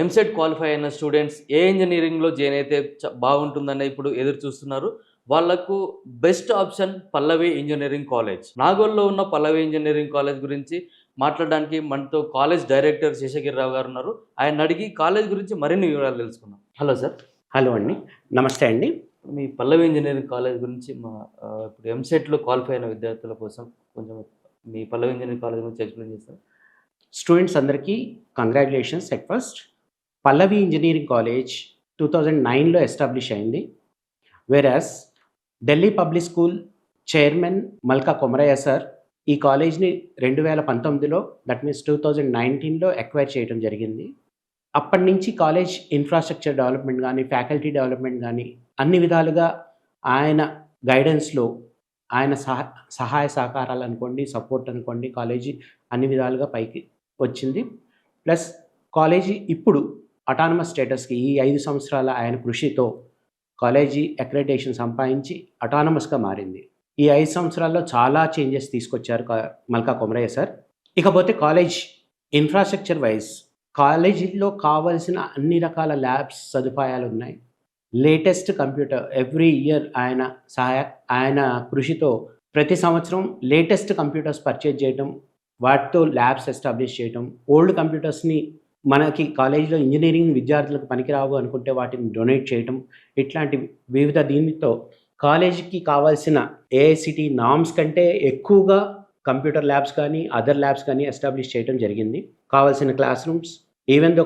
EAMCET qualify అయిన students ఏ ఇంజినీరింగ్‌లో join అయితే బాగుంటుందని ఇప్పుడు ఎదురు చూస్తున్నారు. వాళ్ళకు బెస్ట్ ఆప్షన్ పల్లవి ఇంజినీరింగ్ కాలేజ్. నాగోల్‌లో ఉన్న పల్లవి ఇంజినీరింగ్ కాలేజ్ గురించి మాట్లాడడానికి మనతో కాలేజ్ డైరెక్టర్ శేషగిరిరావు గారు ఉన్నారు. ఆయన్ని అడిగి కాలేజ్ గురించి మరిన్ని వివరాలు తెలుసుకుందాం. Hello sir. హలో అండి. నమస్తే అండి. మీ పల్లవి ఇంజినీరింగ్ కాలేజ్ గురించి ఇప్పుడు ఎంసెట్‌లో క్వాలిఫై అయిన విద్యార్థుల కోసం కొంచెం మీ పల్లవి ఇంజినీరింగ్ కాలేజ్ గురించి ఎక్స్‌ప్లెయిన్ చేస్తారా? స్టూడెంట్స్ అందరికీ congratulations at first. Pallavi engineering college 2009లో ఎస్టాబ్లిష్ అయింది. వేరాస్ Delhi public school chairman Malka Komaraiah sir ఈ కాలేజ్ని 2019లో దట్ మీన్స్ 2019లో ఎక్వైర్ చేయడం జరిగింది. అప్పటి నుంచి కాలేజ్ ఇన్ఫ్రాస్ట్రక్చర్ డెవలప్మెంట్ కానీ, ఫ్యాకల్టీ డెవలప్మెంట్ కానీ అన్ని విధాలుగా ఆయన గైడెన్స్లో ఆయన సహాయ సహకారాలు అనుకోండి, సపోర్ట్ అనుకోండి, కాలేజీ అన్ని విధాలుగా పైకి వచ్చింది. ప్లస్ కాలేజీ ఇప్పుడు అటానమస్ స్టేటస్కి ఈ 5 సంవత్సరాల ఆయన కృషితో కాలేజీ అక్రెడిటేషన్ సంపాదించి అటానమస్గా మారింది. ఈ 5 సంవత్సరాల్లో చాలా చేంజెస్ తీసుకొచ్చారు మల్కా కొమరయ్య సార్. ఇకపోతే కాలేజ్ ఇన్ఫ్రాస్ట్రక్చర్ వైజ్ కాలేజీలో కావాల్సిన అన్ని రకాల ల్యాబ్స్ సదుపాయాలు ఉన్నాయి. లేటెస్ట్ కంప్యూటర్ ఎవ్రీ ఇయర్ ఆయన కృషితో ప్రతి సంవత్సరం లేటెస్ట్ కంప్యూటర్స్ పర్చేజ్ చేయడం, వాటితో ల్యాబ్స్ ఎస్టాబ్లిష్ చేయడం, ఓల్డ్ కంప్యూటర్స్ని మనకి కాలేజీలో ఇంజనీరింగ్ విద్యార్థులకు పనికిరావు అనుకుంటే వాటిని డొనేట్ చేయడం, ఇట్లాంటి వివిధ దీనితో కాలేజీకి కావాల్సిన ఏఐసిటి నామ్స్ కంటే ఎక్కువగా కంప్యూటర్ ల్యాబ్స్ కానీ అదర్ ల్యాబ్స్ కానీ ఎస్టాబ్లిష్ చేయడం జరిగింది. కావాల్సిన class rooms even though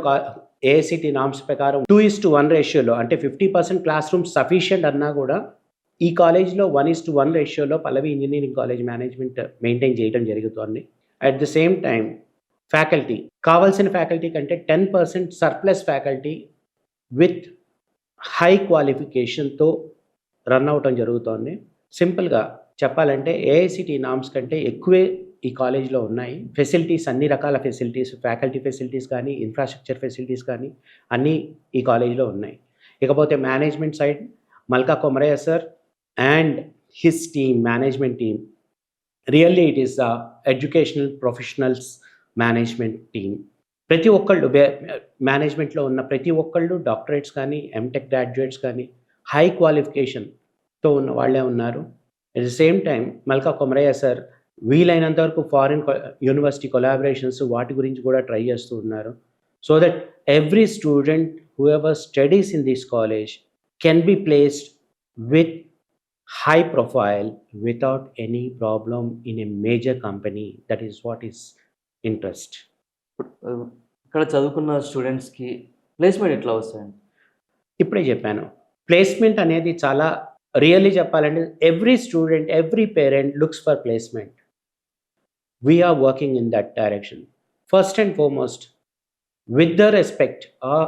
AICTE norms ప్రకారం 2:1 రేషియోలో అంటే 50% క్లాస్ రూమ్స్ సఫిషియంట్ అన్నా కూడా ఈ కాలేజ్లో 1:1 రేషియోలో Pallavi engineering college management maintain చేయడం జరుగుతుంది. At the same time faculty కావాల్సిన ఫ్యాకల్టీ కంటే 10% సర్ప్లస్ ఫ్యాకల్టీ విత్ హై క్వాలిఫికేషన్తో రన్ అవటం జరుగుతోంది. సింపుల్గా చెప్పాలంటే ఏఐసిటి నామ్స్ కంటే ఎక్కువే ఈ కాలేజ్లో ఉన్నాయి. ఫెసిలిటీస్ అన్ని రకాల ఫెసిలిటీస్, ఫ్యాకల్టీ ఫెసిలిటీస్ కానీ, ఇన్ఫ్రాస్ట్రక్చర్ ఫెసిలిటీస్ కానీ అన్నీ ఈ కాలేజ్లో ఉన్నాయి. ఇకపోతే management side Malka Komaraiah sir and his team, management team, really it is the educational professionals management team. ప్రతి ఒక్కళ్ళు మేనేజ్మెంట్లో ఉన్న ప్రతి ఒక్కళ్ళు డాక్టరేట్స్ కానీ, ఎంటెక్ గ్రాడ్యుయేట్స్ కానీ, హై క్వాలిఫికేషన్తో ఉన్న వాళ్ళే ఉన్నారు. At the same time Malka Komaraiah sir వీలైనంత వరకు ఫారిన్ యూనివర్సిటీ కొలాబరేషన్స్ వాటి గురించి కూడా ట్రై చేస్తూ ఉన్నారు. So that every student who ever studies in this college can be placed with high profile without any problem in a major company. That is what is interest. ఇక్కడ చదువుకున్న స్టూడెంట్స్కి placement ఎట్లా వస్తాయండి? ఇప్పుడే చెప్పాను, ప్లేస్మెంట్ అనేది చాలా రియల్లీ చెప్పాలంటే every student, every parent looks for placement. We are working in that direction. First and foremost, with the respect or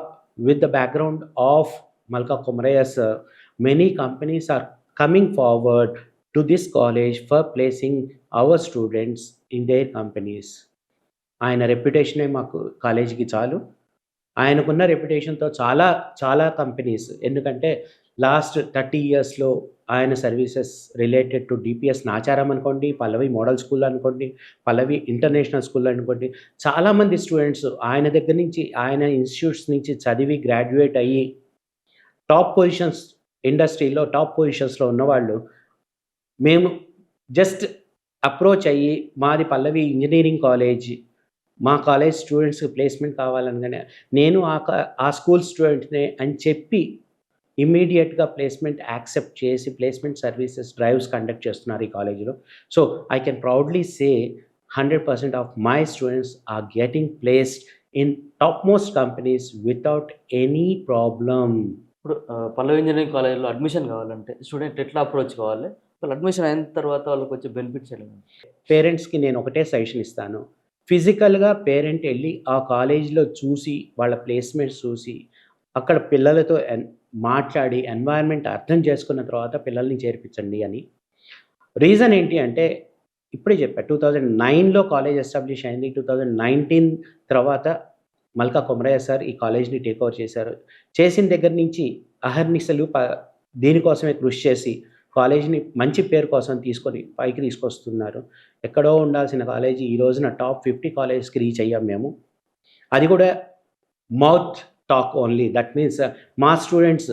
with the background of Malka Komaraya sir, many companies are coming forward to this college for placing our students in their companies. ఆయన రెప్యుటేషనే మాకు కాలేజీకి చాలు. ఆయనకున్న రెప్యుటేషన్తో చాలా చాలా companies, ఎందుకంటే last 30 ఇయర్స్లో ఆయన services related to DPS Nacharam అనుకోండి, పల్లవి మోడల్ స్కూల్ అనుకోండి, పల్లవి ఇంటర్నేషనల్ స్కూల్ అనుకోండి, చాలామంది స్టూడెంట్స్ ఆయన దగ్గర నుంచి, ఆయన ఇన్స్టిట్యూట్స్ నుంచి చదివి గ్రాడ్యుయేట్ అయ్యి టాప్ పొజిషన్స్, ఇండస్ట్రీలో టాప్ పొజిషన్స్లో ఉన్నవాళ్ళు మేము జస్ట్ అప్రోచ్ అయ్యి మాది పల్లవి ఇంజనీరింగ్ కాలేజ్, మా కాలేజ్ స్టూడెంట్స్కి ప్లేస్మెంట్ కావాలనగానే నేను ఆ స్కూల్ స్టూడెంట్నే అని చెప్పి ఇమ్మీడియట్గా ప్లేస్మెంట్ యాక్సెప్ట్ చేసి ప్లేస్మెంట్ సర్వీసెస్ డ్రైవ్స్ కండక్ట్ చేస్తున్నారు ఈ కాలేజీలో. So I can proudly say 100% of my students are getting placed in top most companies without any problem. ఇప్పుడు పల్లవి ఇంజనీరింగ్ కాలేజ్లో అడ్మిషన్ కావాలంటే స్టూడెంట్ ఎట్లా అప్రోచ్ కావాలి? వాళ్ళు అడ్మిషన్ అయిన తర్వాత వాళ్ళకి వచ్చే బెనిఫిట్స్ ఎలా? పేరెంట్స్కి నేను ఒకటే సజెషన్ ఇస్తాను, ఫిజికల్గా పేరెంట్ వెళ్ళి ఆ కాలేజీలో చూసి వాళ్ళ ప్లేస్మెంట్స్ చూసి అక్కడ పిల్లలతో మాట్లాడి ఎన్వైర్న్మెంట్ అర్థం చేసుకున్న తర్వాత పిల్లల్ని చేర్పించండి అని. రీజన్ ఏంటి అంటే ఇప్పుడే చెప్పా, 2009లో కాలేజ్ ఎస్టాబ్లిష్ అయింది. 2019 తర్వాత మల్కా కొమరయ్య సార్ ఈ కాలేజ్ని టేక్ ఓవర్ చేశారు. చేసిన దగ్గర నుంచి అహర్నిశలు దీనికోసమే కృషి చేసి కాలేజీని మంచి పేరు కోసం తీసుకొని పైకి తీసుకొస్తున్నారు. ఎక్కడో ఉండాల్సిన కాలేజీ ఈ రోజున టాప్ 50 కాలేజ్కి రీచ్ అయ్యాం మేము. అది కూడా mouth talk only. That means మా స్టూడెంట్స్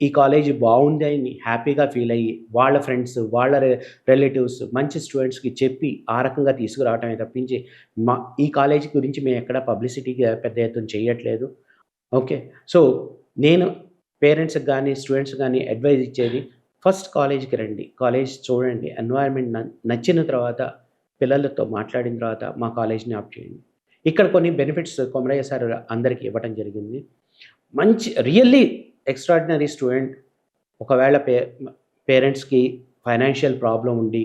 ఈ కాలేజీ బాగుంది అని హ్యాపీగా ఫీల్ అయ్యి వాళ్ళ ఫ్రెండ్స్, వాళ్ళ రిలేటివ్స్ మంచి స్టూడెంట్స్కి చెప్పి ఆ రకంగా తీసుకురావటమే తప్పించి మా ఈ కాలేజీ గురించి మేము ఎక్కడ పబ్లిసిటీకి పెద్ద ఎత్తున చేయట్లేదు. ఓకే. సో నేను పేరెంట్స్కి కానీ స్టూడెంట్స్ కానీ అడ్వైజ్ ఇచ్చేది, ఫస్ట్ కాలేజీకి రండి, కాలేజ్ చూడండి, ఎన్వైర్న్మెంట్ నచ్చిన తర్వాత పిల్లలతో మాట్లాడిన తర్వాత మా కాలేజ్ని ఆప్ చేయండి. ఇక్కడ కొన్ని బెనిఫిట్స్ కొమరయ్య సార్ అందరికీ ఇవ్వటం జరిగింది. మంచి రియల్లీ ఎక్స్ట్రాడినరీ స్టూడెంట్ ఒకవేళ పేరెంట్స్కి ఫైనాన్షియల్ ప్రాబ్లం ఉండి,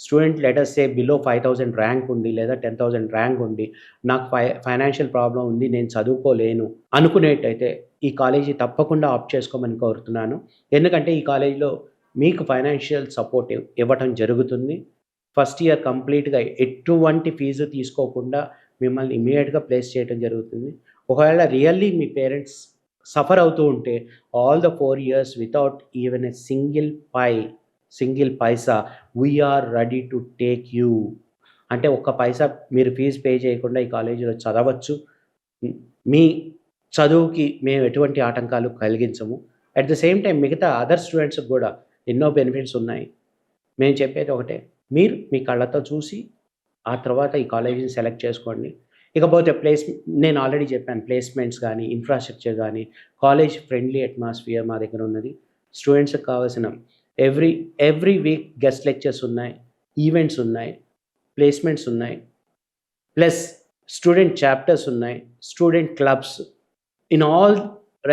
స్టూడెంట్ లెటర్స్ సే బిలో 5000 ర్యాంక్ ఉండి లేదా 10,000 ర్యాంక్ ఉండి నాకు ఫైనాన్షియల్ ప్రాబ్లం ఉంది, నేను చదువుకోలేను అనుకునేట్టయితే ఈ కాలేజీ తప్పకుండా ఆప్ట్ చేసుకోమని కోరుతున్నాను. ఎందుకంటే ఈ కాలేజీలో మీకు ఫైనాన్షియల్ సపోర్ట్ ఇవ్వటం జరుగుతుంది. ఫస్ట్ ఇయర్ కంప్లీట్గా ఎటువంటి ఫీజు తీసుకోకుండా మిమ్మల్ని ఇమీడియట్గా ప్లేస్ చేయడం జరుగుతుంది. ఒకవేళ రియల్లీ మీ పేరెంట్స్ సఫర్ అవుతూ ఉంటే all the 4 years without even a single paisa we are ready to take you. అంటే ఒక్క పైసా మీరు ఫీజు పే చేయకుండా ఈ కాలేజీలో చదవచ్చు. మీ చదువుకి మేము ఎటువంటి ఆటంకాలు కలిగించము. అట్ ద సేమ్ టైం మిగతా అదర్ స్టూడెంట్స్కి కూడా ఎన్నో బెనిఫిట్స్ ఉన్నాయి. మేము చెప్పేది ఒకటే, మీరు మీ కళ్ళతో చూసి ఆ తర్వాత ఈ కాలేజీని సెలెక్ట్ చేసుకోండి. ఇకపోతే నేను ఆల్రెడీ చెప్పాను, ప్లేస్మెంట్స్ కానీ ఇన్ఫ్రాస్ట్రక్చర్ కానీ కాలేజ్ ఫ్రెండ్లీ అట్మాస్ఫియర్ మా దగ్గర ఉన్నది. స్టూడెంట్స్కి కావాల్సిన ఎవ్రీ వీక్ గెస్ట్ లెక్చర్స్ ఉన్నాయి, ఈవెంట్స్ ఉన్నాయి, ప్లేస్మెంట్స్ ఉన్నాయి, ప్లస్ స్టూడెంట్ చాప్టర్స్ ఉన్నాయి, student clubs. In all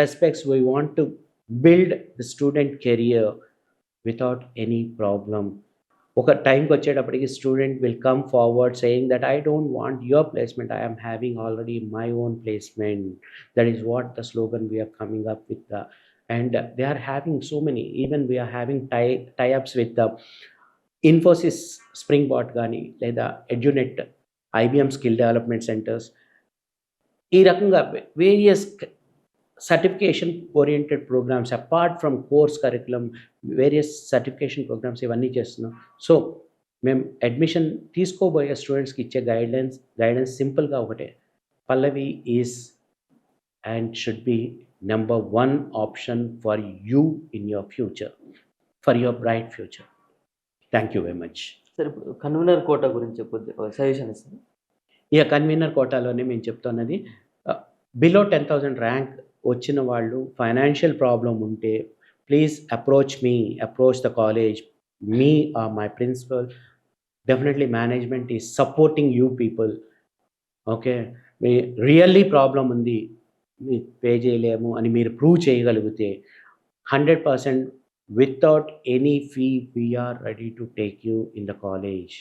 respects we want to build the student career without any problem. ఒక టైంకి వచ్చేటప్పటికి student will come forward saying that I don't want your placement, I am having already my own placement. That is what the slogan we are coming up with the, and they are having so many, even we are having tie-ups with the Infosys Springboard కానీ లేదా Edunet, IBM skill development centres. ఈ రకంగా various certification oriented programmes apart from course curriculum, various certification programmes ఇవన్నీ చేస్తున్నాం. So మేము admission తీసుకోబోయే స్టూడెంట్స్కి ఇచ్చే guidance సింపుల్గా ఒకటే, పల్లవి is and should be number one option for you in your future, for your bright future. Thank you very much. Sir ఇప్పుడు convener quota గురించి suggestion ఇస్తాను. ఇక కన్వీనర్ కోటాలోనే మేము చెప్తున్నది, బిలో 10,000 ర్యాంక్ వచ్చిన వాళ్ళు ఫైనాన్షియల్ ప్రాబ్లం ఉంటే ప్లీజ్ అప్రోచ్ ద కాలేజ్. మీ my principal, definitely management is supporting you people. Okay, మీ రియల్లీ ప్రాబ్లం ఉంది, మీ పే చేయలేము అని మీరు ప్రూవ్ చేయగలిగితే 100% without any fee we are ready to take you in the college.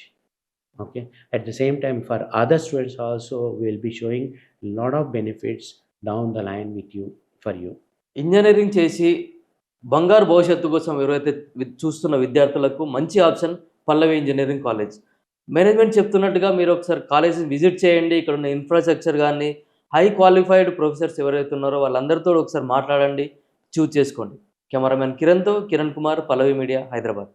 Okay, at the same time for other students also will be showing lot of benefits down the line for you. Engineering చేసి బంగారు భవిష్యత్తు కోసం ఎవరైతే చూస్తున్న విద్యార్థులకు మంచి option పల్లవి engineering college. Management చెప్తున్నట్టుగా మీరు ఒకసారి కాలేజీని విజిట్ చేయండి. ఇక్కడ ఉన్న ఇన్ఫ్రాస్ట్రక్చర్ కానీ హై క్వాలిఫైడ్ ప్రొఫెసర్స్ ఎవరైతే ఉన్నారో వాళ్ళందరితో ఒకసారి మాట్లాడండి, చూజ్ చేసుకోండి. కెమెరామెన్ కిరణ్తో కిరణ్ కుమార్, పల్లవి మీడియా, హైదరాబాద్.